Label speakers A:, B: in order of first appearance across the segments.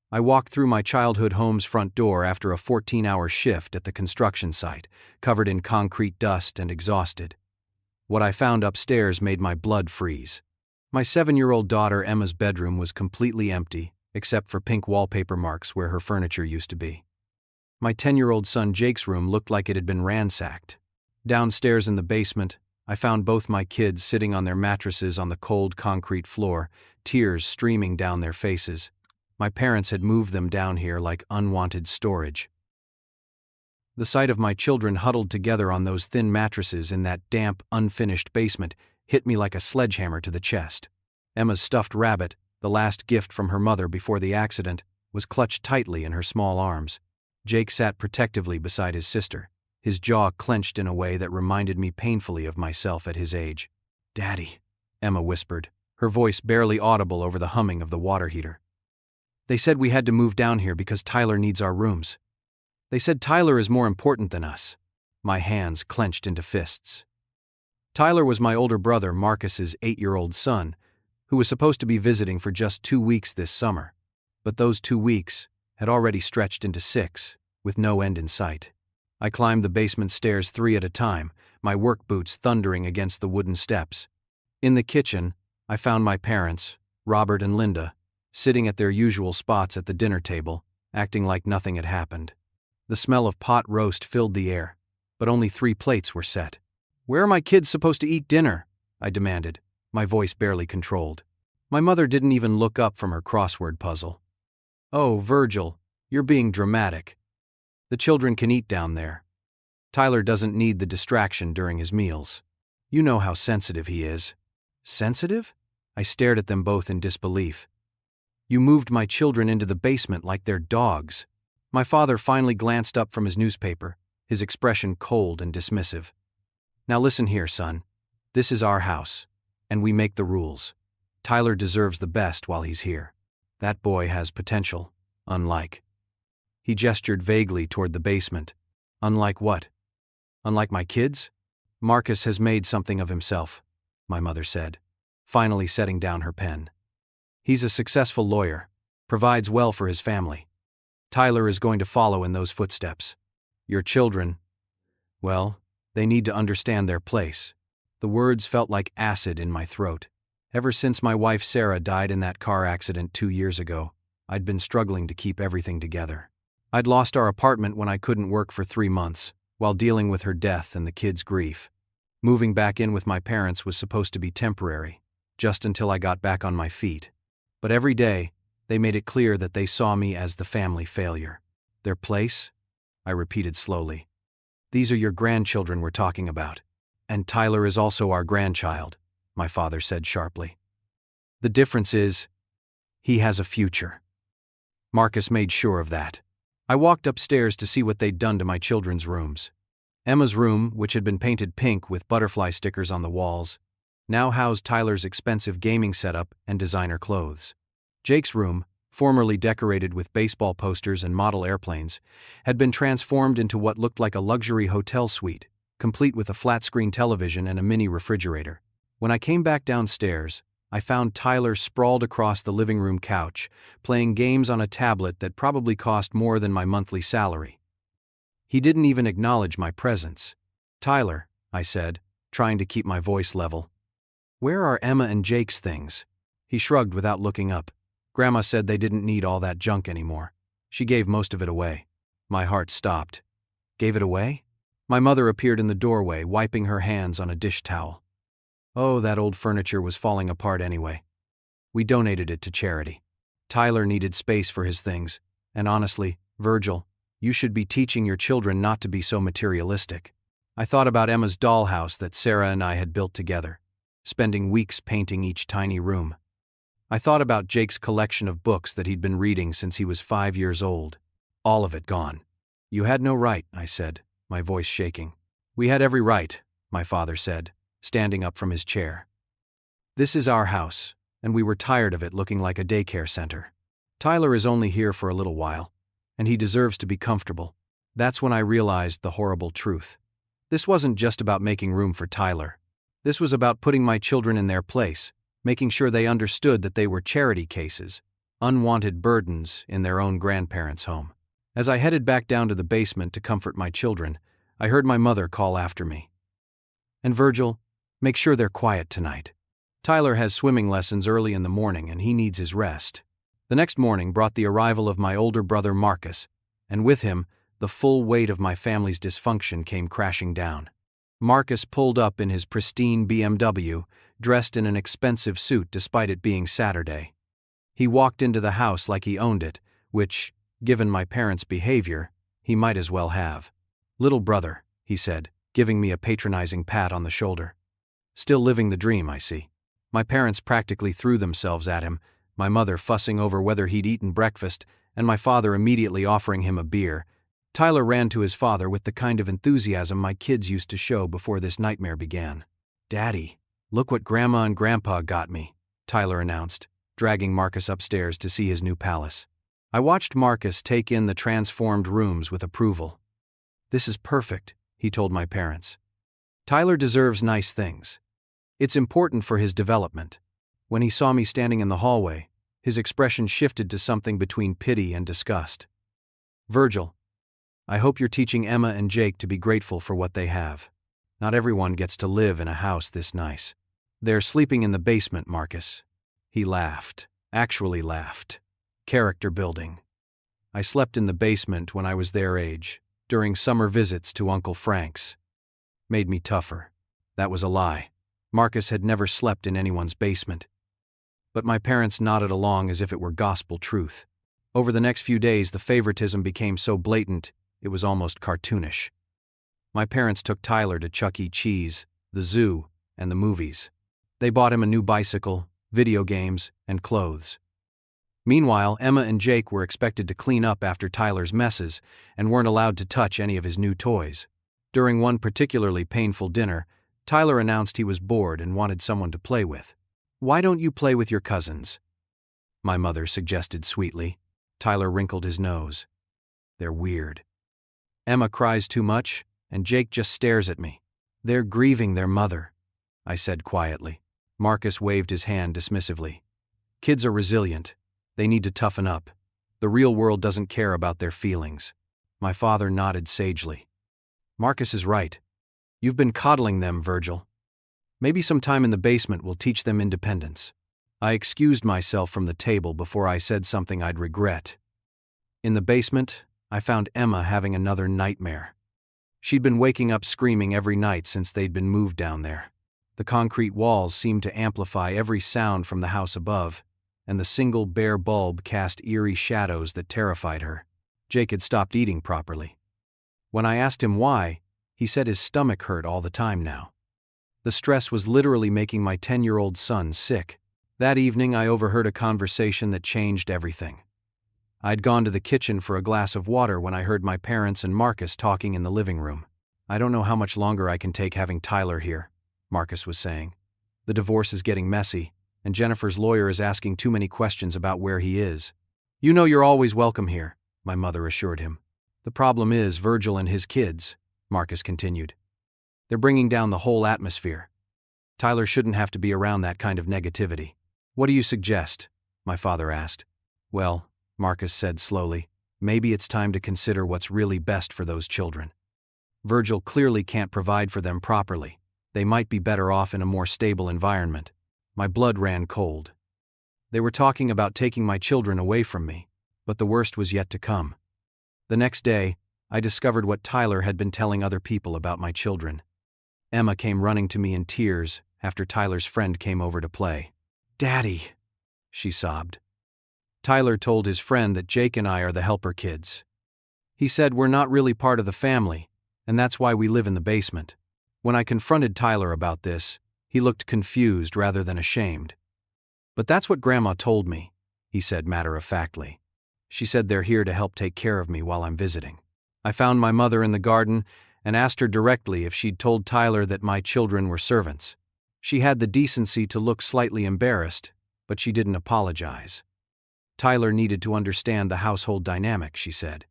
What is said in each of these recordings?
A: I walked through my childhood home's front door after a 14-hour shift at the construction site, covered in concrete dust and exhausted. What I found upstairs made my blood freeze. My 7-year-old daughter Emma's bedroom was completely empty, except for pink wallpaper marks where her furniture used to be. My 10-year-old son Jake's room looked like it had been ransacked. Downstairs in the basement, I found both my kids sitting on their mattresses on the cold concrete floor, tears streaming down their faces. My parents had moved them down here like unwanted storage. The sight of my children huddled together on those thin mattresses in that damp, unfinished basement hit me like a sledgehammer to the chest. Emma's stuffed rabbit, the last gift from her mother before the accident, was clutched tightly in her small arms. Jake sat protectively beside his sister, his jaw clenched in a way that reminded me painfully of myself at his age. "Daddy," Emma whispered, her voice barely audible over the humming of the water heater. "They said we had to move down here because Tyler needs our rooms. They said Tyler is more important than us." My hands clenched into fists. Tyler was my older brother Marcus's 8-year-old son, who was supposed to be visiting for just 2 weeks this summer. But those 2 weeks had already stretched into 6, with no end in sight. I climbed the basement stairs 3 at a time, my work boots thundering against the wooden steps. In the kitchen, I found my parents, Robert and Linda, sitting at their usual spots at the dinner table, acting like nothing had happened. The smell of pot roast filled the air, but only 3 plates were set. "Where are my kids supposed to eat dinner?" I demanded, my voice barely controlled. My mother didn't even look up from her crossword puzzle. "Oh, Virgil, you're being dramatic. The children can eat down there. Tyler doesn't need the distraction during his meals. You know how sensitive he is." "Sensitive?" I stared at them both in disbelief. "You moved my children into the basement like they're dogs." My father finally glanced up from his newspaper, his expression cold and dismissive. "Now listen here, son. This is our house, and we make the rules. Tyler deserves the best while he's here. That boy has potential, unlike..." He gestured vaguely toward the basement. "Unlike what? Unlike my kids?" "Marcus has made something of himself," my mother said, finally setting down her pen. "He's a successful lawyer, provides well for his family. Tyler is going to follow in those footsteps. Your children, well, they need to understand their place." The words felt like acid in my throat. Ever since my wife Sarah died in that car accident 2 years ago, I'd been struggling to keep everything together. I'd lost our apartment when I couldn't work for 3 months, while dealing with her death and the kids' grief. Moving back in with my parents was supposed to be temporary, just until I got back on my feet. But every day, they made it clear that they saw me as the family failure. "Their place?" I repeated slowly. "These are your grandchildren we're talking about. And Tyler is also our grandchild," my father said sharply. "The difference is, he has a future. Marcus made sure of that." I walked upstairs to see what they'd done to my children's rooms. Emma's room, which had been painted pink with butterfly stickers on the walls, now housed Tyler's expensive gaming setup and designer clothes. Jake's room, formerly decorated with baseball posters and model airplanes, had been transformed into what looked like a luxury hotel suite, complete with a flat-screen television and a mini refrigerator. When I came back downstairs, I found Tyler sprawled across the living room couch, playing games on a tablet that probably cost more than my monthly salary. He didn't even acknowledge my presence. "Tyler," I said, trying to keep my voice level, "where are Emma and Jake's things?" He shrugged without looking up. "Grandma said they didn't need all that junk anymore. She gave most of it away." My heart stopped. "Gave it away?" My mother appeared in the doorway, wiping her hands on a dish towel. "Oh, that old furniture was falling apart anyway. We donated it to charity. Tyler needed space for his things, and honestly, Virgil, you should be teaching your children not to be so materialistic." I thought about Emma's dollhouse that Sarah and I had built together, spending weeks painting each tiny room. I thought about Jake's collection of books that he'd been reading since he was 5 years old. All of it gone. "You had no right," I said, my voice shaking. "We had every right," my father said, standing up from his chair. "This is our house, and we were tired of it looking like a daycare center. Tyler is only here for a little while, and he deserves to be comfortable." That's when I realized the horrible truth. This wasn't just about making room for Tyler. This was about putting my children in their place, making sure they understood that they were charity cases, unwanted burdens in their own grandparents' home. As I headed back down to the basement to comfort my children, I heard my mother call after me. "And Virgil, make sure they're quiet tonight. Tyler has swimming lessons early in the morning and he needs his rest." The next morning brought the arrival of my older brother Marcus, and with him, the full weight of my family's dysfunction came crashing down. Marcus pulled up in his pristine BMW, dressed in an expensive suit despite it being Saturday. He walked into the house like he owned it, which, given my parents' behavior, he might as well have. "Little brother," he said, giving me a patronizing pat on the shoulder. Still living the dream, I see. My parents practically threw themselves at him, my mother fussing over whether he'd eaten breakfast, and my father immediately offering him a beer. Tyler ran to his father with the kind of enthusiasm my kids used to show before this nightmare began. "Daddy, look what Grandma and Grandpa got me," Tyler announced, dragging Marcus upstairs to see his new palace. I watched Marcus take in the transformed rooms with approval. "This is perfect," he told my parents. "Tyler deserves nice things. It's important for his development." When he saw me standing in the hallway, his expression shifted to something between pity and disgust. "Virgil, I hope you're teaching Emma and Jake to be grateful for what they have. Not everyone gets to live in a house this nice. They're sleeping in the basement, Marcus." He laughed. Actually laughed. Character building. "I slept in the basement when I was their age, during summer visits to Uncle Frank's. Made me tougher." That was a lie. Marcus had never slept in anyone's basement. But my parents nodded along as if it were gospel truth. Over the next few days, the favoritism became so blatant, it was almost cartoonish. My parents took Tyler to Chuck E. Cheese, the zoo, and the movies. They bought him a new bicycle, video games, and clothes. Meanwhile, Emma and Jake were expected to clean up after Tyler's messes and weren't allowed to touch any of his new toys. During one particularly painful dinner, Tyler announced he was bored and wanted someone to play with. "Why don't you play with your cousins?" my mother suggested sweetly. Tyler wrinkled his nose. "They're weird. Emma cries too much, and Jake just stares at me. They're grieving their mother," I said quietly. Marcus waved his hand dismissively. "Kids are resilient. They need to toughen up. The real world doesn't care about their feelings." My father nodded sagely. "Marcus is right. You've been coddling them, Virgil. Maybe some time in the basement will teach them independence." I excused myself from the table before I said something I'd regret. In the basement, I found Emma having another nightmare. She'd been waking up screaming every night since they'd been moved down there. The concrete walls seemed to amplify every sound from the house above, and the single bare bulb cast eerie shadows that terrified her. Jake had stopped eating properly. When I asked him why, he said his stomach hurt all the time now. The stress was literally making my 10-year-old son sick. That evening, I overheard a conversation that changed everything. I'd gone to the kitchen for a glass of water when I heard my parents and Marcus talking in the living room. "I don't know how much longer I can take having Tyler here," Marcus was saying. "The divorce is getting messy, and Jennifer's lawyer is asking too many questions about where he is." "You know you're always welcome here," my mother assured him. "The problem is Virgil and his kids," Marcus continued. "They're bringing down the whole atmosphere. Tyler shouldn't have to be around that kind of negativity." "What do you suggest?" my father asked. "Well," Marcus said slowly, "maybe it's time to consider what's really best for those children. Virgil clearly can't provide for them properly. They might be better off in a more stable environment." My blood ran cold. They were talking about taking my children away from me, but the worst was yet to come. The next day, I discovered what Tyler had been telling other people about my children. Emma came running to me in tears after Tyler's friend came over to play. "Daddy," she sobbed. Tyler told his friend that Jake and I are the helper kids. He said we're not really part of the family, and that's why we live in the basement. When I confronted Tyler about this, he looked confused rather than ashamed. "But that's what Grandma told me," he said matter-of-factly. "She said they're here to help take care of me while I'm visiting." I found my mother in the garden and asked her directly if she'd told Tyler that my children were servants. She had the decency to look slightly embarrassed, but she didn't apologize. Tyler needed to understand the household dynamic, she said.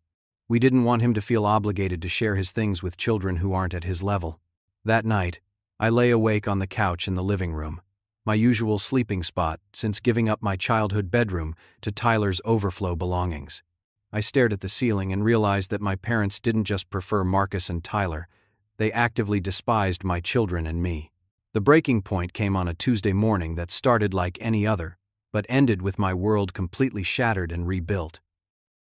A: We didn't want him to feel obligated to share his things with children who aren't at his level. That night, I lay awake on the couch in the living room. my usual sleeping spot since giving up my childhood bedroom to Tyler's overflow belongings. I stared at the ceiling and realized that my parents didn't just prefer Marcus and Tyler, they actively despised my children and me. The breaking point came on a Tuesday morning that started like any other, but ended with my world completely shattered and rebuilt.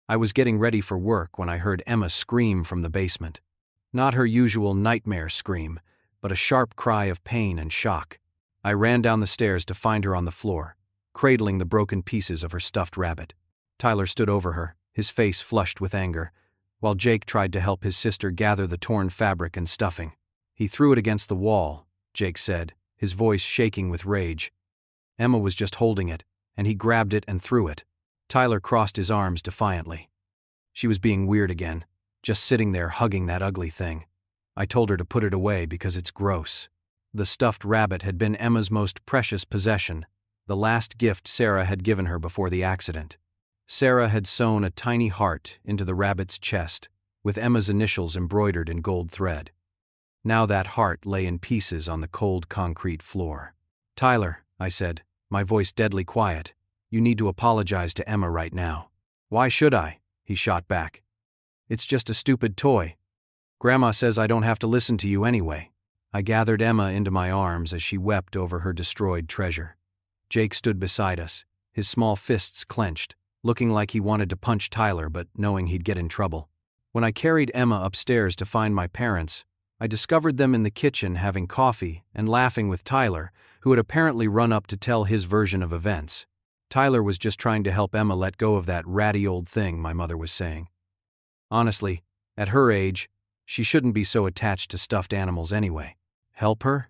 A: I was getting ready for work when I heard Emma scream from the basement. Not her usual nightmare scream, but a sharp cry of pain and shock. I ran down the stairs to find her on the floor, cradling the broken pieces of her stuffed rabbit. Tyler stood over her, his face flushed with anger, while Jake tried to help his sister gather the torn fabric and stuffing. "He threw it against the wall," Jake said, his voice shaking with rage. "Emma was just holding it, and he grabbed it and threw it." Tyler crossed his arms defiantly. "She was being weird again, just sitting there hugging that ugly thing. I told her to put it away because it's gross." The stuffed rabbit had been Emma's most precious possession, the last gift Sarah had given her before the accident. Sarah had sewn a tiny heart into the rabbit's chest, with Emma's initials embroidered in gold thread. Now that heart lay in pieces on the cold concrete floor. "Tyler," I said, my voice deadly quiet, "you need to apologize to Emma right now." "Why should I?" he shot back. "It's just a stupid toy. Grandma says I don't have to listen to you anyway." I gathered Emma into my arms as she wept over her destroyed treasure. Jake stood beside us, his small fists clenched, looking like he wanted to punch Tyler but knowing he'd get in trouble. When I carried Emma upstairs to find my parents, I discovered them in the kitchen having coffee and laughing with Tyler, who had apparently run up to tell his version of events. Tyler was just trying to help Emma let go of that ratty old thing, my mother was saying. Honestly, at her age, she shouldn't be so attached to stuffed animals anyway. Help her?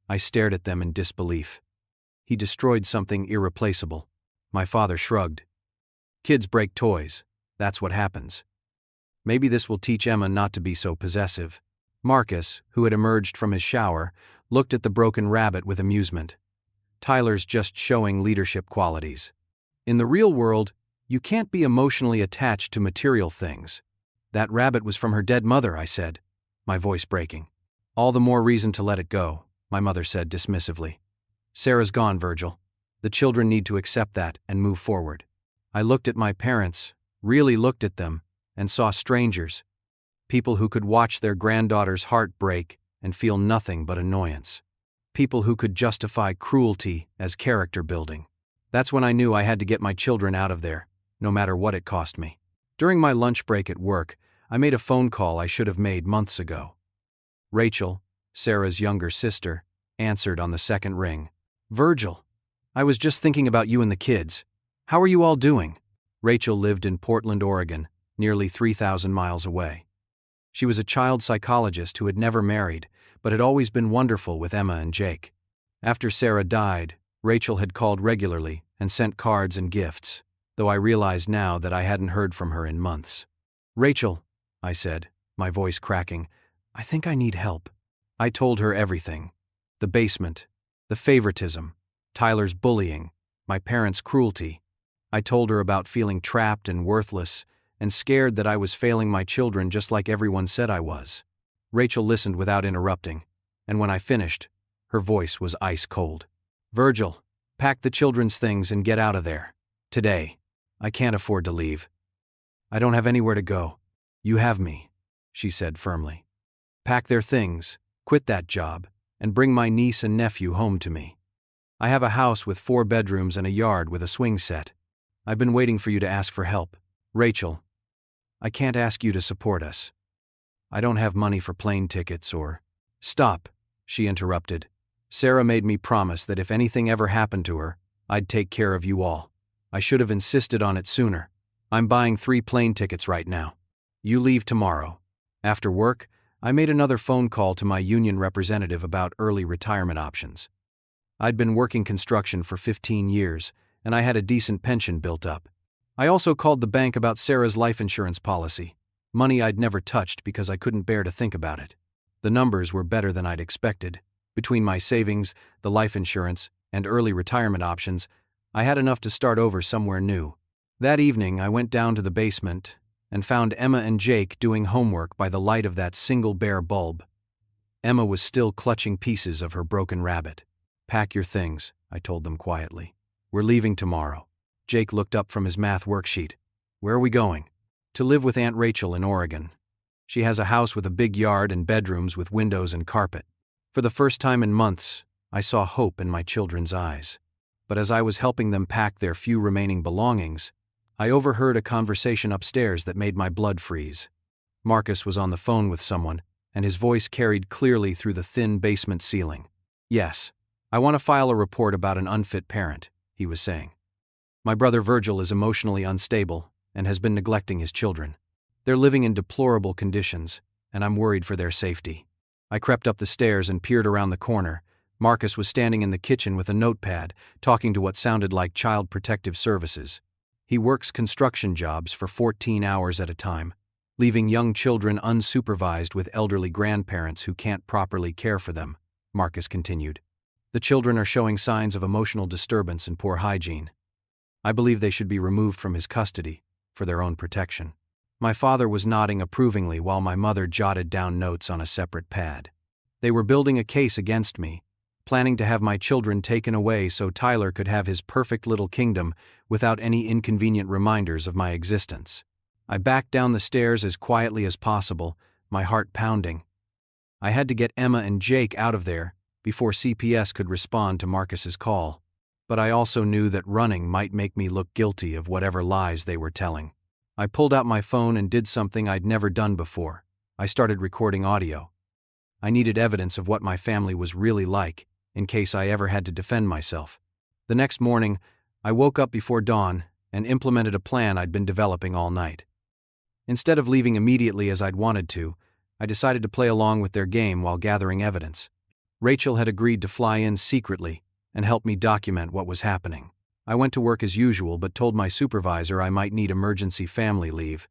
A: I stared at them in disbelief. He destroyed something irreplaceable. My father shrugged. Kids break toys. That's what happens. Maybe this will teach Emma not to be so possessive. Marcus, who had emerged from his shower, looked at the broken rabbit with amusement. Tyler's just showing leadership qualities. In the real world, you can't be emotionally attached to material things. That rabbit was from her dead mother, I said, my voice breaking. All the more reason to let it go, my mother said dismissively. Sarah's gone, Virgil. The children need to accept that and move forward. I looked at my parents, really looked at them, and saw strangers. People who could watch their granddaughter's heart break and feel nothing but annoyance. People who could justify cruelty as character building. That's when I knew I had to get my children out of there, no matter what it cost me. During my lunch break at work, I made a phone call I should have made months ago. Rachel, Sarah's younger sister, answered on the second ring. "Virgil, I was just thinking about you and the kids. How are you all doing?" Rachel lived in Portland, Oregon, nearly 3,000 miles away. She was a child psychologist who had never married, but had always been wonderful with Emma and Jake. After Sarah died, Rachel had called regularly and sent cards and gifts, though I realized now that I hadn't heard from her in months. "Rachel," I said, my voice cracking, "I think I need help." I told her everything. The basement, the favoritism, Tyler's bullying, my parents' cruelty. I told her about feeling trapped and worthless, and scared that I was failing my children just like everyone said I was. Rachel listened without interrupting, and when I finished, her voice was ice cold. "Virgil, pack the children's things and get out of there. Today. I can't afford to leave. I don't have anywhere to go. You have me," she said firmly. "Pack their things, quit that job, and bring my niece and nephew home to me. I have a house with 4 bedrooms and a yard with a swing set. I've been waiting for you to ask for help. Rachel, I can't ask you to support us. I don't have money for plane tickets or—" "Stop," she interrupted. "Sarah made me promise that if anything ever happened to her, I'd take care of you all. I should have insisted on it sooner. I'm buying 3 plane tickets right now. You leave tomorrow." After work, I made another phone call to my union representative about early retirement options. I'd been working construction for 15 years, and I had a decent pension built up. I also called the bank about Sarah's life insurance policy, money I'd never touched because I couldn't bear to think about it. The numbers were better than I'd expected. Between my savings, the life insurance, and early retirement options, I had enough to start over somewhere new. That evening, I went down to the basement and found Emma and Jake doing homework by the light of that single bare bulb. Emma was still clutching pieces of her broken rabbit. Pack your things, I told them quietly. We're leaving tomorrow. Jake looked up from his math worksheet. Where are we going? To live with Aunt Rachel in Oregon. She has a house with a big yard and bedrooms with windows and carpet. For the first time in months, I saw hope in my children's eyes. But as I was helping them pack their few remaining belongings, I overheard a conversation upstairs that made my blood freeze. Marcus was on the phone with someone, and his voice carried clearly through the thin basement ceiling. Yes, I want to file a report about an unfit parent, he was saying. My brother Virgil is emotionally unstable and has been neglecting his children. They're living in deplorable conditions, and I'm worried for their safety. I crept up the stairs and peered around the corner. Marcus was standing in the kitchen with a notepad, talking to what sounded like Child Protective Services. He works construction jobs for 14 hours at a time, leaving young children unsupervised with elderly grandparents who can't properly care for them, Marcus continued. The children are showing signs of emotional disturbance and poor hygiene. I believe they should be removed from his custody, for their own protection. My father was nodding approvingly while my mother jotted down notes on a separate pad. They were building a case against me, planning to have my children taken away so Tyler could have his perfect little kingdom without any inconvenient reminders of my existence. I backed down the stairs as quietly as possible, my heart pounding. I had to get Emma and Jake out of there before CPS could respond to Marcus's call. But I also knew that running might make me look guilty of whatever lies they were telling. I pulled out my phone and did something I'd never done before. I started recording audio. I needed evidence of what my family was really like, in case I ever had to defend myself. The next morning, I woke up before dawn and implemented a plan I'd been developing all night. Instead of leaving immediately as I'd wanted to, I decided to play along with their game while gathering evidence. Rachel had agreed to fly in secretly and help me document what was happening. I went to work as usual but told my supervisor I might need emergency family leave.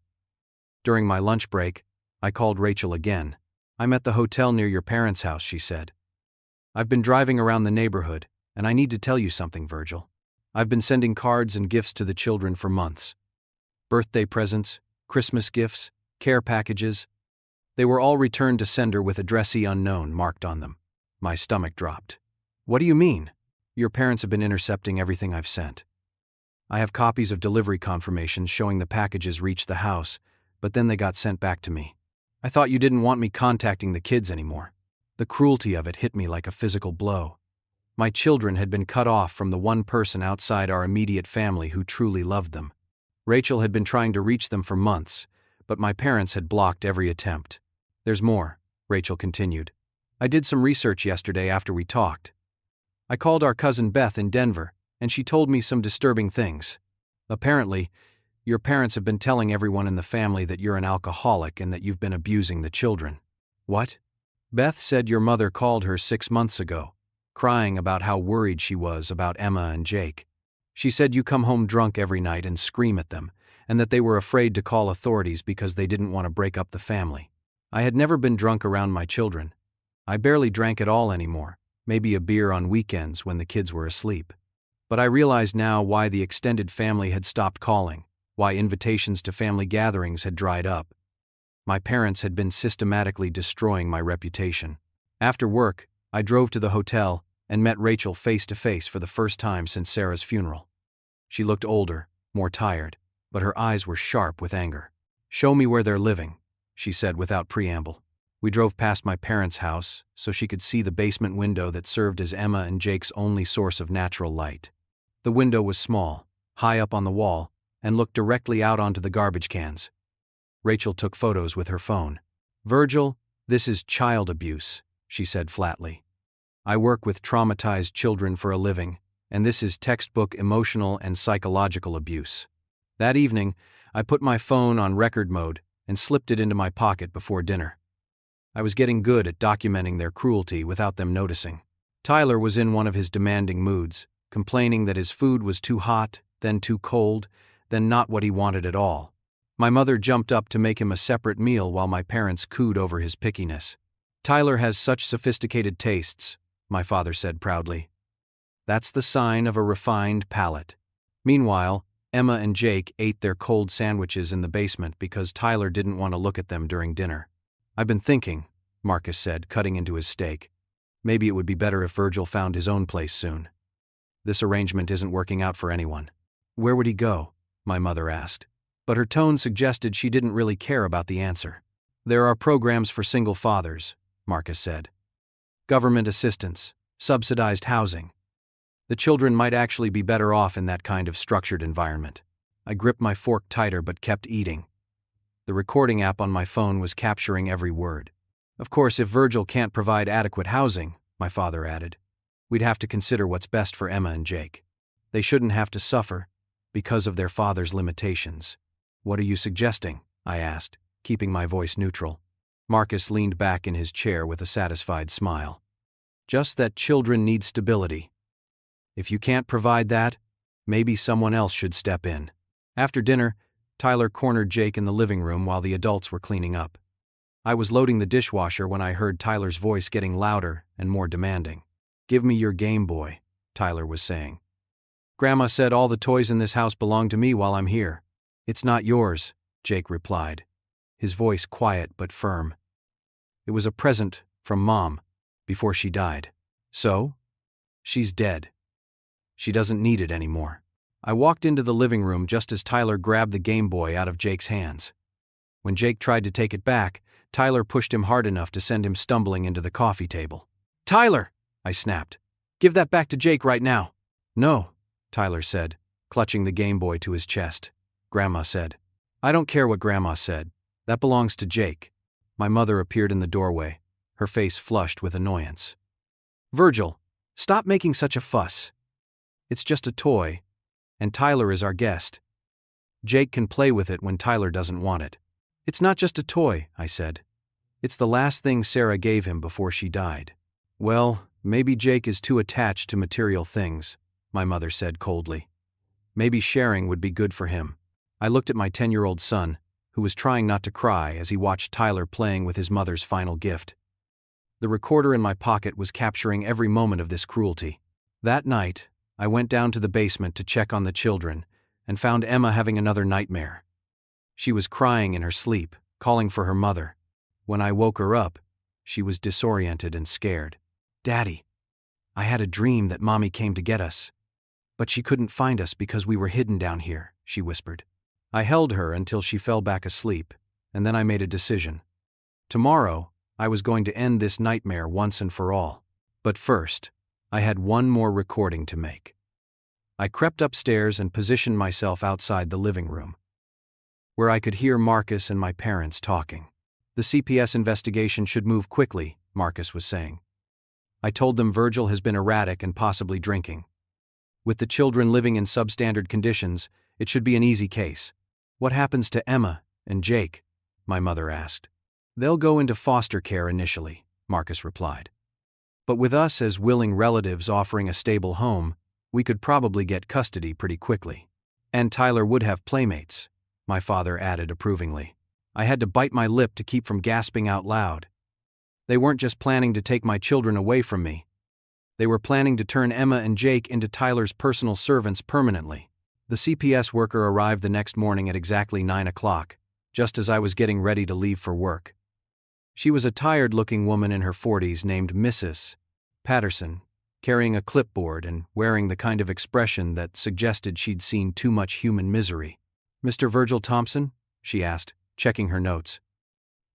A: During my lunch break, I called Rachel again. I'm at the hotel near your parents' house, she said. I've been driving around the neighborhood, and I need to tell you something, Virgil. I've been sending cards and gifts to the children for months. Birthday presents, Christmas gifts, care packages. They were all returned to sender with addressee unknown marked on them. My stomach dropped. What do you mean? Your parents have been intercepting everything I've sent. I have copies of delivery confirmations showing the packages reached the house, but then they got sent back to me. I thought you didn't want me contacting the kids anymore. The cruelty of it hit me like a physical blow. My children had been cut off from the one person outside our immediate family who truly loved them. Rachel had been trying to reach them for months, but my parents had blocked every attempt. There's more, Rachel continued. I did some research yesterday after we talked. I called our cousin Beth in Denver, and she told me some disturbing things. Apparently, your parents have been telling everyone in the family that you're an alcoholic and that you've been abusing the children. What? Beth said your mother called her 6 months ago, crying about how worried she was about Emma and Jake. She said you come home drunk every night and scream at them, and that they were afraid to call authorities because they didn't want to break up the family. I had never been drunk around my children. I barely drank at all anymore. Maybe a beer on weekends when the kids were asleep. But I realized now why the extended family had stopped calling, why invitations to family gatherings had dried up. My parents had been systematically destroying my reputation. After work, I drove to the hotel and met Rachel face to face for the first time since Sarah's funeral. She looked older, more tired, but her eyes were sharp with anger. Show me where they're living, she said without preamble. We drove past my parents' house so she could see the basement window that served as Emma and Jake's only source of natural light. The window was small, high up on the wall, and looked directly out onto the garbage cans. Rachel took photos with her phone. Virgil, this is child abuse, she said flatly. I work with traumatized children for a living, and this is textbook emotional and psychological abuse. That evening, I put my phone on record mode and slipped it into my pocket before dinner. I was getting good at documenting their cruelty without them noticing. Tyler was in one of his demanding moods, complaining that his food was too hot, then too cold, then not what he wanted at all. My mother jumped up to make him a separate meal while my parents cooed over his pickiness. Tyler has such sophisticated tastes, my father said proudly. That's the sign of a refined palate. Meanwhile, Emma and Jake ate their cold sandwiches in the basement because Tyler didn't want to look at them during dinner. I've been thinking, Marcus said, cutting into his steak. Maybe it would be better if Virgil found his own place soon. This arrangement isn't working out for anyone. Where would he go? My mother asked. But her tone suggested she didn't really care about the answer. There are programs for single fathers, Marcus said. Government assistance, subsidized housing. The children might actually be better off in that kind of structured environment. I gripped my fork tighter but kept eating. The recording app on my phone was capturing every word. Of course, if Virgil can't provide adequate housing, my father added, we'd have to consider what's best for Emma and Jake. They shouldn't have to suffer because of their father's limitations. What are you suggesting? I asked, keeping my voice neutral. Marcus leaned back in his chair with a satisfied smile. Just that children need stability. If you can't provide that, maybe someone else should step in. After dinner, Tyler cornered Jake in the living room while the adults were cleaning up. I was loading the dishwasher when I heard Tyler's voice getting louder and more demanding. Give me your Game Boy, Tyler was saying. Grandma said all the toys in this house belong to me while I'm here. It's not yours, Jake replied, his voice quiet but firm. It was a present from Mom before she died. So? She's dead. She doesn't need it anymore. I walked into the living room just as Tyler grabbed the Game Boy out of Jake's hands. When Jake tried to take it back, Tyler pushed him hard enough to send him stumbling into the coffee table. Tyler! I snapped. Give that back to Jake right now. No, Tyler said, clutching the Game Boy to his chest. Grandma said. I don't care what Grandma said. That belongs to Jake. My mother appeared in the doorway, her face flushed with annoyance. Virgil, stop making such a fuss. It's just a toy, and Tyler is our guest. Jake can play with it when Tyler doesn't want it. It's not just a toy, I said. It's the last thing Sarah gave him before she died. Well, maybe Jake is too attached to material things, my mother said coldly. Maybe sharing would be good for him. I looked at my 10-year-old son, who was trying not to cry as he watched Tyler playing with his mother's final gift. The recorder in my pocket was capturing every moment of this cruelty. That night, I went down to the basement to check on the children and found Emma having another nightmare. She was crying in her sleep, calling for her mother. When I woke her up, she was disoriented and scared. Daddy, I had a dream that Mommy came to get us. But she couldn't find us because we were hidden down here, she whispered. I held her until she fell back asleep, and then I made a decision. Tomorrow, I was going to end this nightmare once and for all. But first, I had one more recording to make. I crept upstairs and positioned myself outside the living room, where I could hear Marcus and my parents talking. The CPS investigation should move quickly, Marcus was saying. I told them Virgil has been erratic and possibly drinking. With the children living in substandard conditions, it should be an easy case. What happens to Emma and Jake? My mother asked. They'll go into foster care initially, Marcus replied. But with us as willing relatives offering a stable home, we could probably get custody pretty quickly. And Tyler would have playmates, my father added approvingly. I had to bite my lip to keep from gasping out loud. They weren't just planning to take my children away from me. They were planning to turn Emma and Jake into Tyler's personal servants permanently. The CPS worker arrived the next morning at exactly 9 o'clock, just as I was getting ready to leave for work. She was a tired-looking woman in her 40s named Mrs. Patterson, carrying a clipboard and wearing the kind of expression that suggested she'd seen too much human misery. Mr. Virgil Thompson? She asked, checking her notes.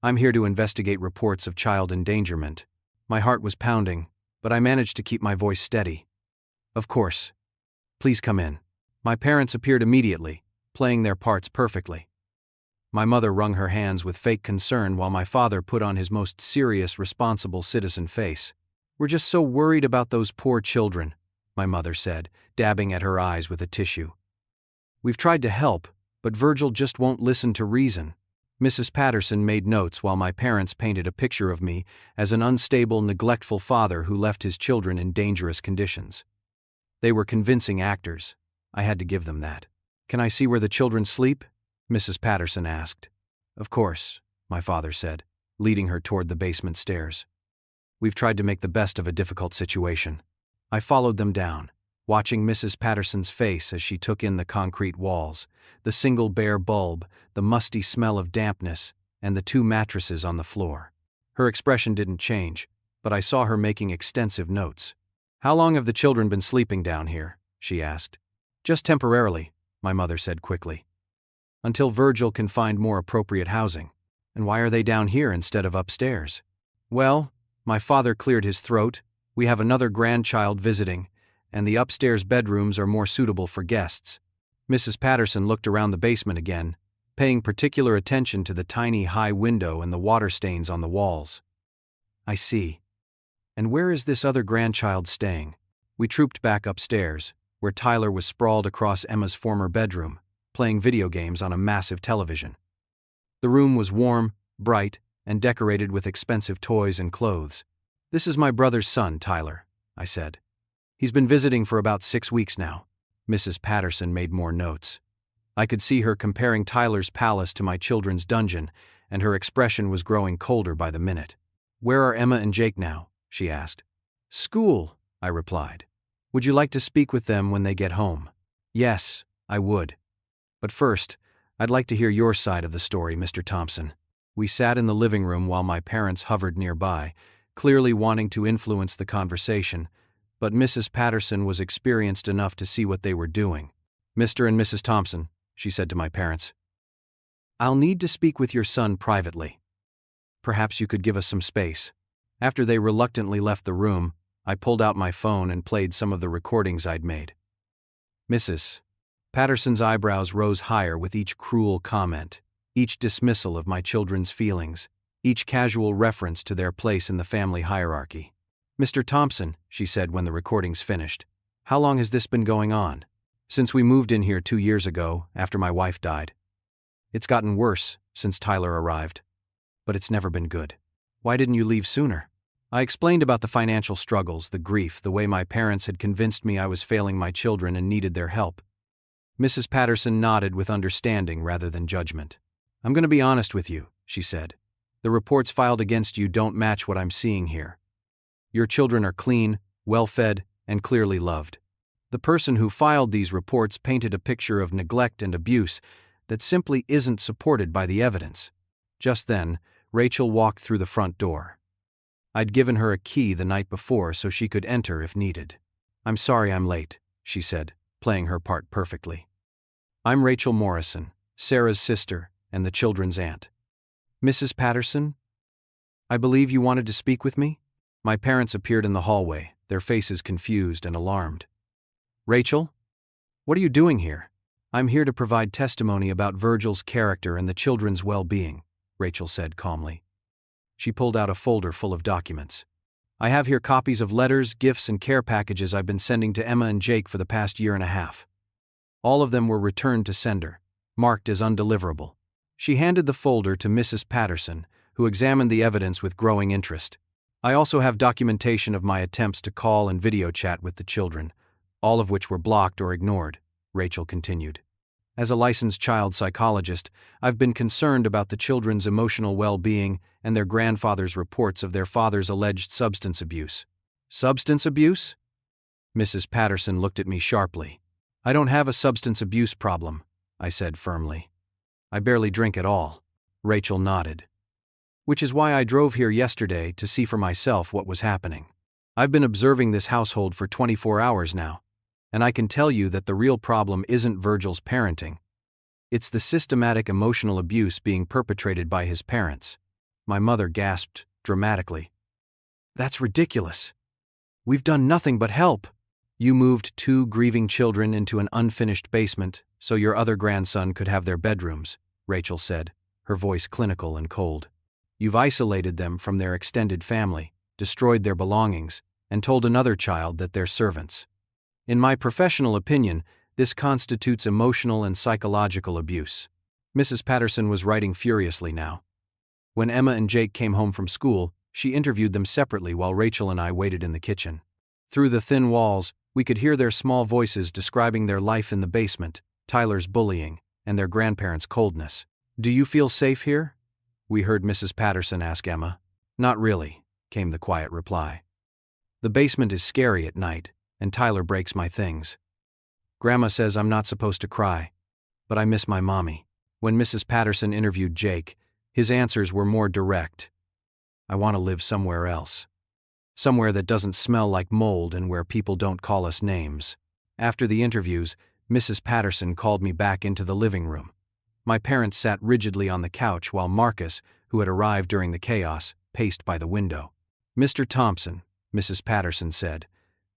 A: I'm here to investigate reports of child endangerment. My heart was pounding, but I managed to keep my voice steady. Of course. Please come in. My parents appeared immediately, playing their parts perfectly. My mother wrung her hands with fake concern while my father put on his most serious, responsible citizen face. We're just so worried about those poor children, my mother said, dabbing at her eyes with a tissue. We've tried to help, but Virgil just won't listen to reason. Mrs. Patterson made notes while my parents painted a picture of me as an unstable, neglectful father who left his children in dangerous conditions. They were convincing actors. I had to give them that. Can I see where the children sleep? Mrs. Patterson asked. Of course, my father said, leading her toward the basement stairs. We've tried to make the best of a difficult situation. I followed them down, watching Mrs. Patterson's face as she took in the concrete walls, the single bare bulb, the musty smell of dampness, and the 2 mattresses on the floor. Her expression didn't change, but I saw her making extensive notes. "How long have the children been sleeping down here?" she asked. "Just temporarily," my mother said quickly. "Until Virgil can find more appropriate housing." "And why are they down here instead of upstairs?" "Well," my father cleared his throat, "we have another grandchild visiting, and the upstairs bedrooms are more suitable for guests." Mrs. Patterson looked around the basement again, paying particular attention to the tiny high window and the water stains on the walls. "I see. And where is this other grandchild staying?" We trooped back upstairs, where Tyler was sprawled across Emma's former bedroom, playing video games on a massive television. The room was warm, bright, and decorated with expensive toys and clothes. "This is my brother's son, Tyler," I said. "He's been visiting for about 6 weeks now." Mrs. Patterson made more notes. I could see her comparing Tyler's palace to my children's dungeon, and her expression was growing colder by the minute. "Where are Emma and Jake now?" she asked. "School," I replied. "Would you like to speak with them when they get home?" "Yes, I would. But first, I'd like to hear your side of the story, Mr. Thompson." We sat in the living room while my parents hovered nearby, clearly wanting to influence the conversation, but Mrs. Patterson was experienced enough to see what they were doing. "Mr. and Mrs. Thompson," she said to my parents, "I'll need to speak with your son privately. Perhaps you could give us some space." After they reluctantly left the room, I pulled out my phone and played some of the recordings I'd made. Mrs. Patterson's eyebrows rose higher with each cruel comment, each dismissal of my children's feelings, each casual reference to their place in the family hierarchy. "Mr. Thompson," she said when the recordings finished, "how long has this been going on?" "Since we moved in here 2 years ago, after my wife died. It's gotten worse since Tyler arrived. But it's never been good." "Why didn't you leave sooner?" I explained about the financial struggles, the grief, the way my parents had convinced me I was failing my children and needed their help. Mrs. Patterson nodded with understanding rather than judgment. "I'm going to be honest with you," she said. "The reports filed against you don't match what I'm seeing here. Your children are clean, well-fed, and clearly loved. The person who filed these reports painted a picture of neglect and abuse that simply isn't supported by the evidence." Just then, Rachel walked through the front door. I'd given her a key the night before so she could enter if needed. "I'm sorry I'm late," she said, playing her part perfectly. "I'm Rachel Morrison, Sarah's sister and the children's aunt." "Mrs. Patterson? I believe you wanted to speak with me?" My parents appeared in the hallway, their faces confused and alarmed. "Rachel? What are you doing here?" "I'm here to provide testimony about Virgil's character and the children's well-being," Rachel said calmly. She pulled out a folder full of documents. "I have here copies of letters, gifts, and care packages I've been sending to Emma and Jake for the past year and a half. All of them were returned to sender, marked as undeliverable." She handed the folder to Mrs. Patterson, who examined the evidence with growing interest. "I also have documentation of my attempts to call and video chat with the children, all of which were blocked or ignored," Rachel continued. "As a licensed child psychologist, I've been concerned about the children's emotional well-being and their grandfather's reports of their father's alleged substance abuse." "Substance abuse?" Mrs. Patterson looked at me sharply. "I don't have a substance abuse problem," I said firmly. "I barely drink at all." Rachel nodded. "Which is why I drove here yesterday to see for myself what was happening. I've been observing this household for 24 hours now, and I can tell you that the real problem isn't Virgil's parenting. It's the systematic emotional abuse being perpetrated by his parents." My mother gasped dramatically. "That's ridiculous. We've done nothing but help." "You moved 2 grieving children into an unfinished basement so your other grandson could have their bedrooms," Rachel said, her voice clinical and cold. "You've isolated them from their extended family, destroyed their belongings, and told another child that they're servants. In my professional opinion, this constitutes emotional and psychological abuse." Mrs. Patterson was writing furiously now. When Emma and Jake came home from school, she interviewed them separately while Rachel and I waited in the kitchen. Through the thin walls, we could hear their small voices describing their life in the basement, Tyler's bullying, and their grandparents' coldness. "Do you feel safe here?" we heard Mrs. Patterson ask Emma. "Not really," came the quiet reply. "The basement is scary at night, and Tyler breaks my things. Grandma says I'm not supposed to cry, but I miss my mommy." When Mrs. Patterson interviewed Jake, his answers were more direct. "I want to live somewhere else." Somewhere that doesn't smell like mold and where people don't call us names. After the interviews, Mrs. Patterson called me back into the living room. My parents sat rigidly on the couch while Marcus, who had arrived during the chaos, paced by the window. "Mr. Thompson," Mrs. Patterson said,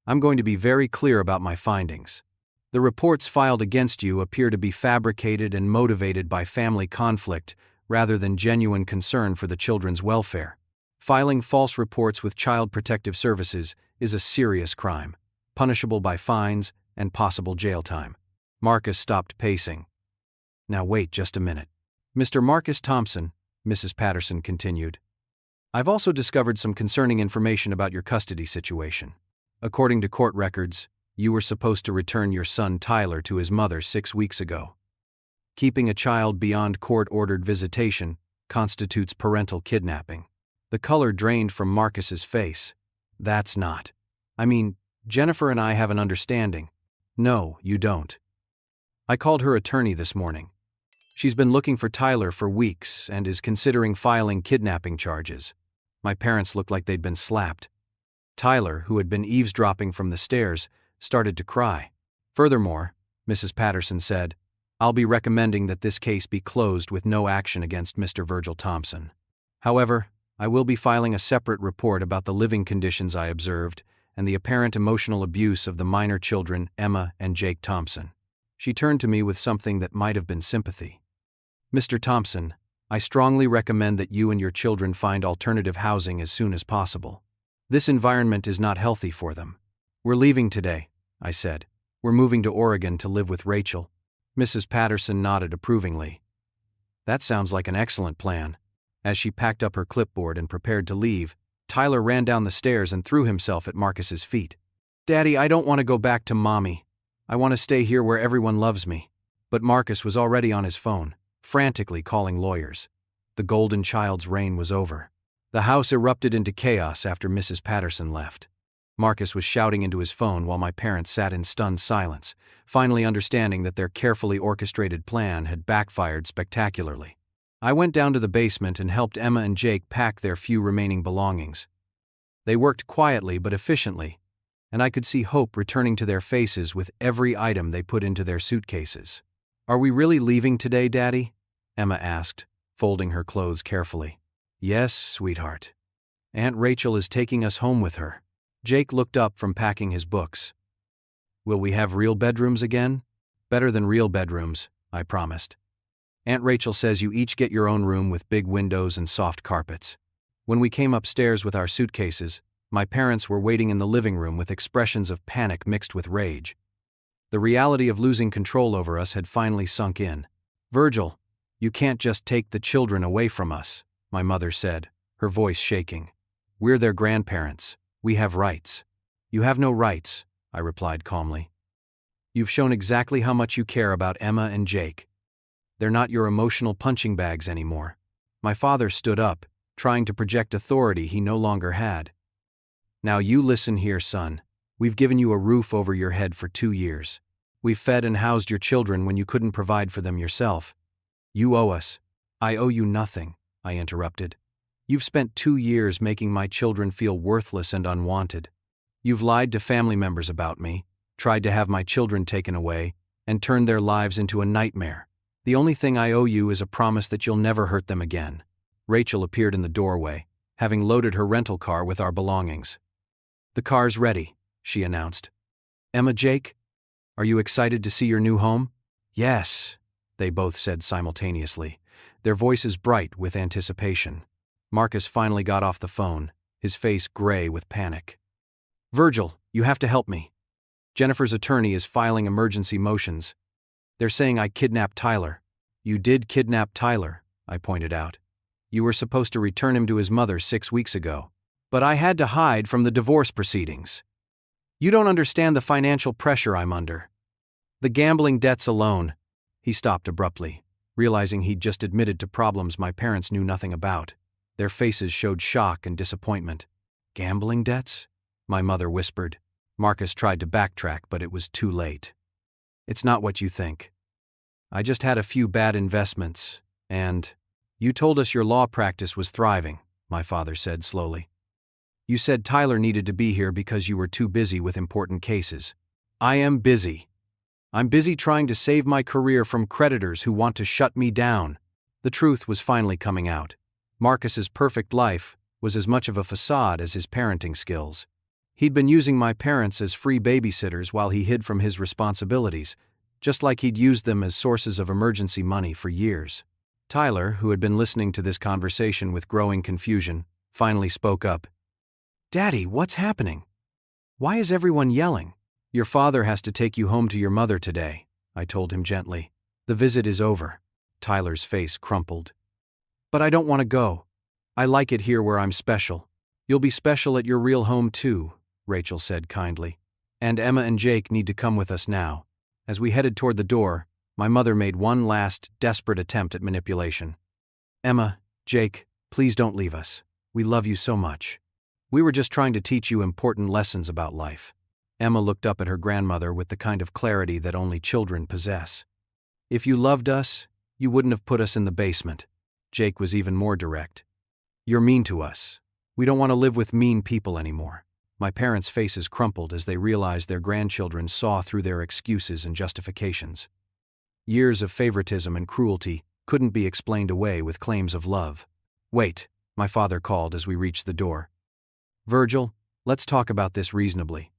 A: "I'm going to be very clear about my findings. The reports filed against you appear to be fabricated and motivated by family conflict rather than genuine concern for the children's welfare. Filing false reports with Child Protective Services is a serious crime, punishable by fines and possible jail time." Marcus stopped pacing. "Now wait just a minute. Mr. Marcus Thompson," Mrs. Patterson continued, "I've also discovered some concerning information about your custody situation. According to court records, you were supposed to return your son Tyler to his mother 6 weeks ago. Keeping a child beyond court-ordered visitation constitutes parental kidnapping." The color drained from Marcus's face. "That's not. I mean, Jennifer and I have an understanding." "No, you don't. I called her attorney this morning. She's been looking for Tyler for weeks and is considering filing kidnapping charges." My parents looked like they'd been slapped. Tyler, who had been eavesdropping from the stairs, started to cry. "Furthermore," Mrs. Patterson said, "I'll be recommending that this case be closed with no action against Mr. Virgil Thompson. However, I will be filing a separate report about the living conditions I observed and the apparent emotional abuse of the minor children Emma and Jake Thompson." She turned to me with something that might have been sympathy. "Mr. Thompson, I strongly recommend that you and your children find alternative housing as soon as possible. This environment is not healthy for them." "We're leaving today," I said. "We're moving to Oregon to live with Rachel." Mrs. Patterson nodded approvingly. "That sounds like an excellent plan." As she packed up her clipboard and prepared to leave, Tyler ran down the stairs and threw himself at Marcus's feet. "Daddy, I don't want to go back to Mommy. I want to stay here where everyone loves me." But Marcus was already on his phone, frantically calling lawyers. The golden child's reign was over. The house erupted into chaos after Mrs. Patterson left. Marcus was shouting into his phone while my parents sat in stunned silence, finally understanding that their carefully orchestrated plan had backfired spectacularly. I went down to the basement and helped Emma and Jake pack their few remaining belongings. They worked quietly but efficiently, and I could see hope returning to their faces with every item they put into their suitcases. "Are we really leaving today, Daddy?" Emma asked, folding her clothes carefully. "Yes, sweetheart. Aunt Rachel is taking us home with her." Jake looked up from packing his books. "Will we have real bedrooms again?" "Better than real bedrooms," I promised. "Aunt Rachel says you each get your own room with big windows and soft carpets." When we came upstairs with our suitcases, my parents were waiting in the living room with expressions of panic mixed with rage. The reality of losing control over us had finally sunk in. "Virgil, you can't just take the children away from us," my mother said, her voice shaking. "We're their grandparents. We have rights." "You have no rights," I replied calmly. "You've shown exactly how much you care about Emma and Jake. They're not your emotional punching bags anymore." My father stood up, trying to project authority he no longer had. "Now you listen here, son. We've given you a roof over your head for 2 years. We've fed and housed your children when you couldn't provide for them yourself. You owe us." "I owe you nothing," I interrupted. "You've spent 2 years making my children feel worthless and unwanted. You've lied to family members about me, tried to have my children taken away, and turned their lives into a nightmare. The only thing I owe you is a promise that you'll never hurt them again." Rachel appeared in the doorway, having loaded her rental car with our belongings. "The car's ready," she announced. "Emma, Jake, are you excited to see your new home?" "Yes," they both said simultaneously, their voices bright with anticipation. Marcus finally got off the phone, his face gray with panic. "Virgil, you have to help me. Jennifer's attorney is filing emergency motions. They're saying I kidnapped Tyler." "You did kidnap Tyler," I pointed out. "You were supposed to return him to his mother 6 weeks ago. But I had to hide from the divorce proceedings. You don't understand the financial pressure I'm under. The gambling debts alone." He stopped abruptly, realizing he'd just admitted to problems my parents knew nothing about. Their faces showed shock and disappointment. "Gambling debts?" my mother whispered. Marcus tried to backtrack, but it was too late. "It's not what you think. I just had a few bad investments, and—" "You told us your law practice was thriving," my father said slowly. You said Tyler needed to be here because you were too busy with important cases. I am busy. I'm busy trying to save my career from creditors who want to shut me down. The truth was finally coming out. Marcus's perfect life was as much of a facade as his parenting skills. He'd been using my parents as free babysitters while he hid from his responsibilities, just like he'd used them as sources of emergency money for years. Tyler, who had been listening to this conversation with growing confusion, finally spoke up. Daddy, what's happening? Why is everyone yelling? Your father has to take you home to your mother today, I told him gently. The visit is over. Tyler's face crumpled. But I don't want to go. I like it here where I'm special. You'll be special at your real home too, Rachel said kindly. And Emma and Jake need to come with us now. As we headed toward the door, my mother made one last, desperate attempt at manipulation. Emma, Jake, please don't leave us. We love you so much. We were just trying to teach you important lessons about life. Emma looked up at her grandmother with the kind of clarity that only children possess. If you loved us, you wouldn't have put us in the basement. Jake was even more direct. You're mean to us. We don't want to live with mean people anymore. My parents' faces crumpled as they realized their grandchildren saw through their excuses and justifications. Years of favoritism and cruelty couldn't be explained away with claims of love. Wait, my father called as we reached the door. Virgil, let's talk about this reasonably.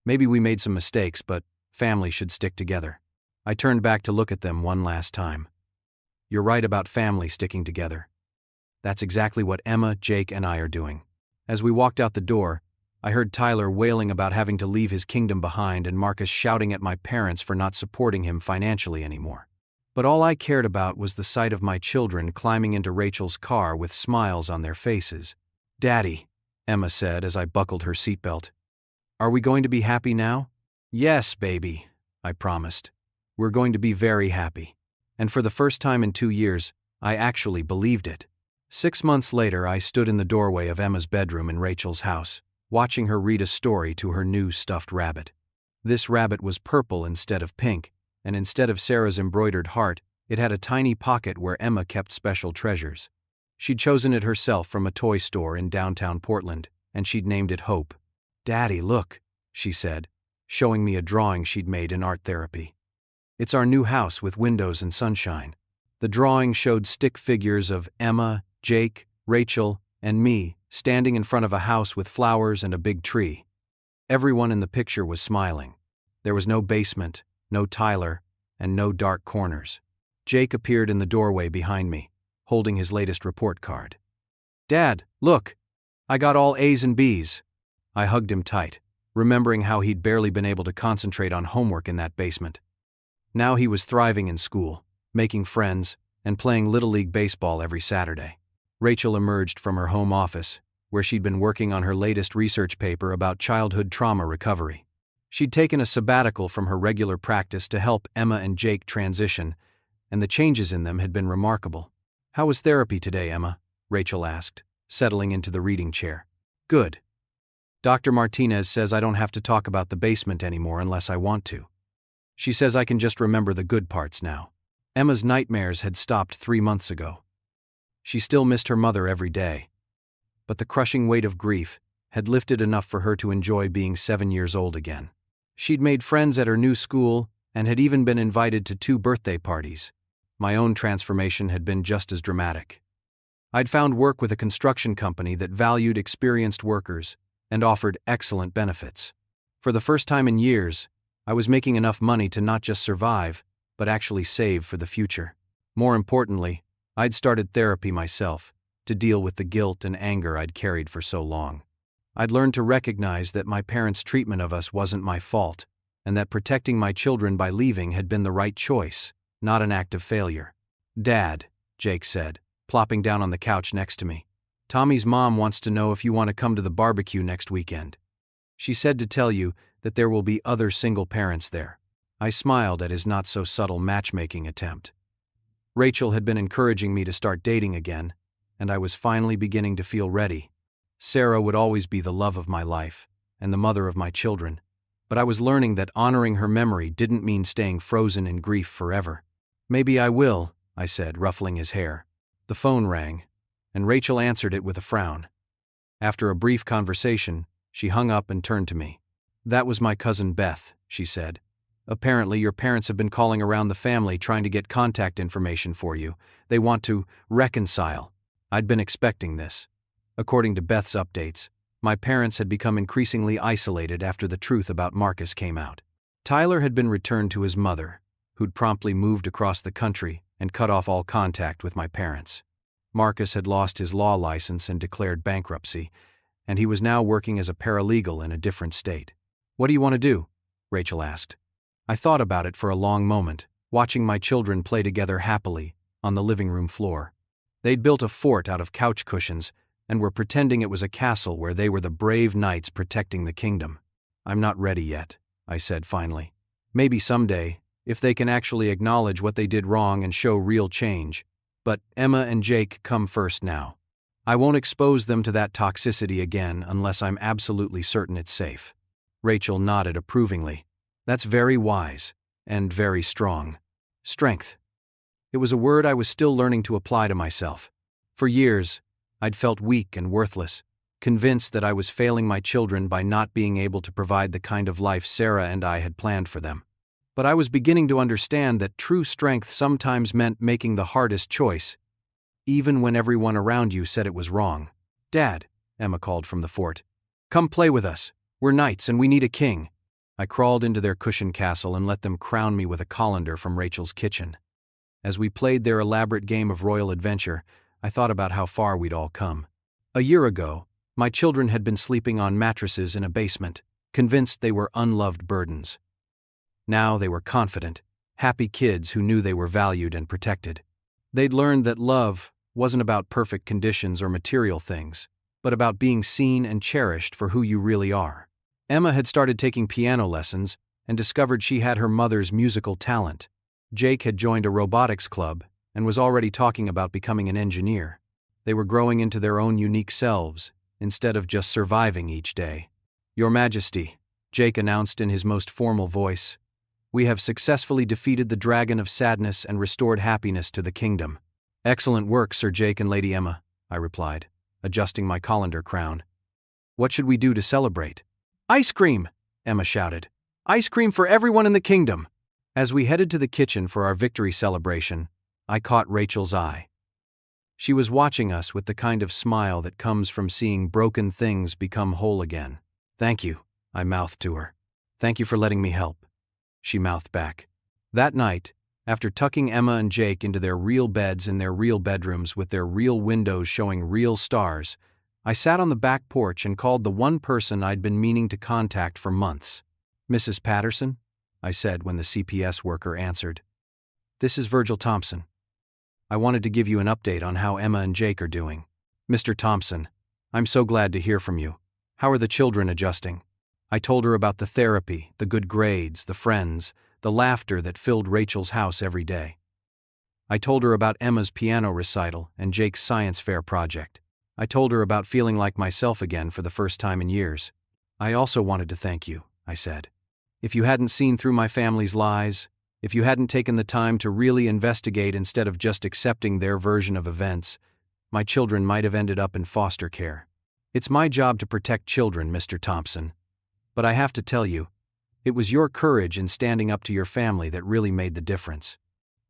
A: Maybe we made some mistakes, but family should stick together. I turned back to look at them one last time. You're right about family sticking together. That's exactly what Emma, Jake, and I are doing. As we walked out the door, I heard Tyler wailing about having to leave his kingdom behind and Marcus shouting at my parents for not supporting him financially anymore. But all I cared about was the sight of my children climbing into Rachel's car with smiles on their faces. Daddy, Emma said as I buckled her seatbelt. Are we going to be happy now? Yes, baby, I promised. We're going to be very happy. And for the first time in 2 years, I actually believed it. 6 months later, I stood in the doorway of Emma's bedroom in Rachel's house, watching her read a story to her new stuffed rabbit. This rabbit was purple instead of pink, and instead of Sarah's embroidered heart, it had a tiny pocket where Emma kept special treasures. She'd chosen it herself from a toy store in downtown Portland, and she'd named it Hope. Daddy, look, she said, showing me a drawing she'd made in art therapy. It's our new house with windows and sunshine. The drawing showed stick figures of Emma, Jake, Rachel, and me standing in front of a house with flowers and a big tree. Everyone in the picture was smiling. There was no basement, no Tyler, and no dark corners. Jake appeared in the doorway behind me, holding his latest report card. Dad, look! I got all A's and B's. I hugged him tight, remembering how he'd barely been able to concentrate on homework in that basement. Now he was thriving in school, making friends, and playing Little League baseball every Saturday. Rachel emerged from her home office, where she'd been working on her latest research paper about childhood trauma recovery. She'd taken a sabbatical from her regular practice to help Emma and Jake transition, and the changes in them had been remarkable. How was therapy today, Emma? Rachel asked, settling into the reading chair. Good. Dr. Martinez says I don't have to talk about the basement anymore unless I want to. She says I can just remember the good parts now. Emma's nightmares had stopped 3 months ago. She still missed her mother every day, but the crushing weight of grief had lifted enough for her to enjoy being 7 years old again. She'd made friends at her new school and had even been invited to 2 birthday parties. My own transformation had been just as dramatic. I'd found work with a construction company that valued experienced workers and offered excellent benefits. For the first time in years, I was making enough money to not just survive, but actually save for the future. More importantly, I'd started therapy myself to deal with the guilt and anger I'd carried for so long. I'd learned to recognize that my parents' treatment of us wasn't my fault, and that protecting my children by leaving had been the right choice, not an act of failure. Dad, Jake said, plopping down on the couch next to me. Tommy's mom wants to know if you want to come to the barbecue next weekend. She said to tell you that there will be other single parents there. I smiled at his not-so-subtle matchmaking attempt. Rachel had been encouraging me to start dating again, and I was finally beginning to feel ready. Sarah would always be the love of my life, and the mother of my children, but I was learning that honoring her memory didn't mean staying frozen in grief forever. Maybe I will, I said, ruffling his hair. The phone rang, and Rachel answered it with a frown. After a brief conversation, she hung up and turned to me. "That was my cousin Beth," she said. "Apparently your parents have been calling around the family trying to get contact information for you. They want to reconcile." I'd been expecting this. According to Beth's updates, my parents had become increasingly isolated after the truth about Marcus came out. Tyler had been returned to his mother, who'd promptly moved across the country and cut off all contact with my parents. Marcus had lost his law license and declared bankruptcy, and he was now working as a paralegal in a different state. "What do you want to do?" Rachel asked. I thought about it for a long moment, watching my children play together happily on the living room floor. They'd built a fort out of couch cushions and were pretending it was a castle where they were the brave knights protecting the kingdom. "I'm not ready yet," I said finally. "Maybe someday, if they can actually acknowledge what they did wrong and show real change. But Emma and Jake come first now. I won't expose them to that toxicity again unless I'm absolutely certain it's safe." Rachel nodded approvingly. "That's very wise, and very strong." Strength. It was a word I was still learning to apply to myself. For years, I'd felt weak and worthless, convinced that I was failing my children by not being able to provide the kind of life Sarah and I had planned for them. But I was beginning to understand that true strength sometimes meant making the hardest choice, even when everyone around you said it was wrong. "Dad," Emma called from the fort. "Come play with us. We're knights and we need a king." I crawled into their cushion castle and let them crown me with a colander from Rachel's kitchen. As we played their elaborate game of royal adventure, I thought about how far we'd all come. A year ago, my children had been sleeping on mattresses in a basement, convinced they were unloved burdens. Now they were confident, happy kids who knew they were valued and protected. They'd learned that love wasn't about perfect conditions or material things, but about being seen and cherished for who you really are. Emma had started taking piano lessons and discovered she had her mother's musical talent. Jake had joined a robotics club and was already talking about becoming an engineer. They were growing into their own unique selves, instead of just surviving each day. "Your Majesty," Jake announced in his most formal voice, "we have successfully defeated the dragon of sadness and restored happiness to the kingdom." "Excellent work, Sir Jake and Lady Emma," I replied, adjusting my colander crown. "What should we do to celebrate?" "Ice cream!" Emma shouted. "Ice cream for everyone in the kingdom!" As we headed to the kitchen for our victory celebration, I caught Rachel's eye. She was watching us with the kind of smile that comes from seeing broken things become whole again. "Thank you," I mouthed to her. "Thank you for letting me help," she mouthed back. That night, after tucking Emma and Jake into their real beds in their real bedrooms with their real windows showing real stars, I sat on the back porch and called the one person I'd been meaning to contact for months. "Mrs. Patterson?" I said when the CPS worker answered. "This is Virgil Thompson. I wanted to give you an update on how Emma and Jake are doing." "Mr. Thompson, I'm so glad to hear from you. How are the children adjusting?" I told her about the therapy, the good grades, the friends, the laughter that filled Rachel's house every day. I told her about Emma's piano recital and Jake's science fair project. I told her about feeling like myself again for the first time in years. "I also wanted to thank you," I said. "If you hadn't seen through my family's lies, if you hadn't taken the time to really investigate instead of just accepting their version of events, my children might have ended up in foster care. It's my job to protect children, Mr. Thompson. But I have to tell you, it was your courage in standing up to your family that really made the difference.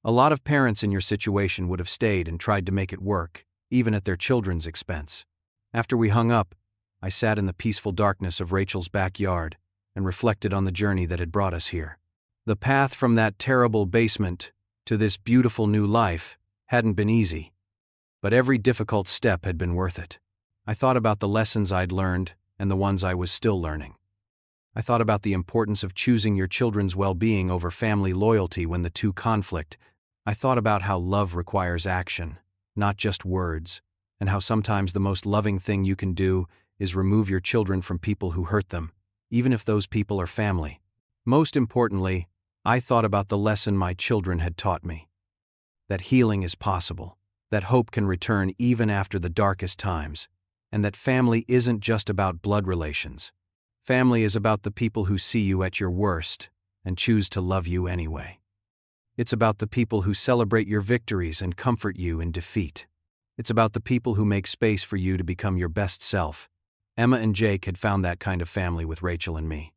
A: A lot of parents in your situation would have stayed and tried to make it work, even at their children's expense." After we hung up, I sat in the peaceful darkness of Rachel's backyard and reflected on the journey that had brought us here. The path from that terrible basement to this beautiful new life hadn't been easy, but every difficult step had been worth it. I thought about the lessons I'd learned and the ones I was still learning. I thought about the importance of choosing your children's well-being over family loyalty when the two conflict. I thought about how love requires action, not just words, and how sometimes the most loving thing you can do is remove your children from people who hurt them, even if those people are family. Most importantly, I thought about the lesson my children had taught me. That healing is possible, that hope can return even after the darkest times, and that family isn't just about blood relations. Family is about the people who see you at your worst and choose to love you anyway. It's about the people who celebrate your victories and comfort you in defeat. It's about the people who make space for you to become your best self, Emma and Jake had found that kind of family with Rachel and me.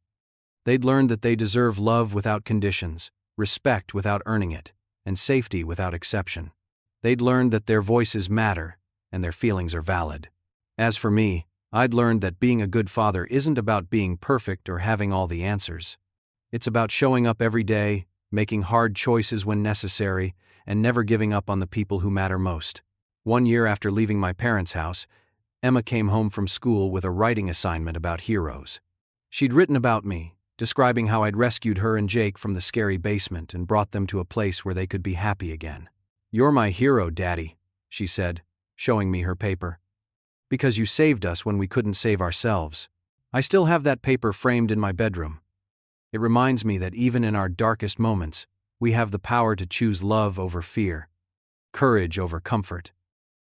A: They'd learned that they deserve love without conditions, respect without earning it, and safety without exception. They'd learned that their voices matter, and their feelings are valid. As for me, I'd learned that being a good father isn't about being perfect or having all the answers. It's about showing up every day, making hard choices when necessary, and never giving up on the people who matter most. One year after leaving my parents' house, Emma came home from school with a writing assignment about heroes. She'd written about me, describing how I'd rescued her and Jake from the scary basement and brought them to a place where they could be happy again. "You're my hero, Daddy," she said, showing me her paper. "Because you saved us when we couldn't save ourselves." I still have that paper framed in my bedroom. It reminds me that even in our darkest moments, we have the power to choose love over fear, courage over comfort,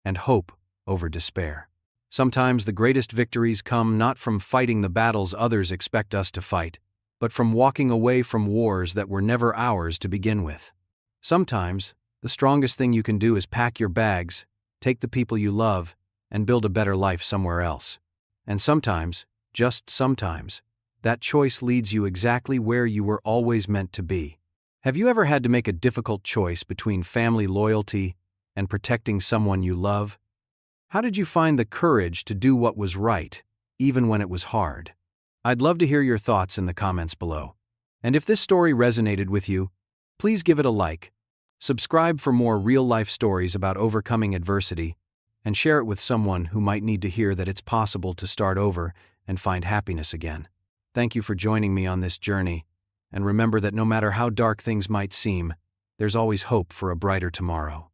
A: and hope over despair. Sometimes the greatest victories come not from fighting the battles others expect us to fight, but from walking away from wars that were never ours to begin with. Sometimes, the strongest thing you can do is pack your bags, take the people you love, and build a better life somewhere else. And sometimes, just sometimes, that choice leads you exactly where you were always meant to be. Have you ever had to make a difficult choice between family loyalty and protecting someone you love? How did you find the courage to do what was right, even when it was hard? I'd love to hear your thoughts in the comments below. And if this story resonated with you, please give it a like, subscribe for more real-life stories about overcoming adversity, and share it with someone who might need to hear that it's possible to start over and find happiness again. Thank you for joining me on this journey, and remember that no matter how dark things might seem, there's always hope for a brighter tomorrow.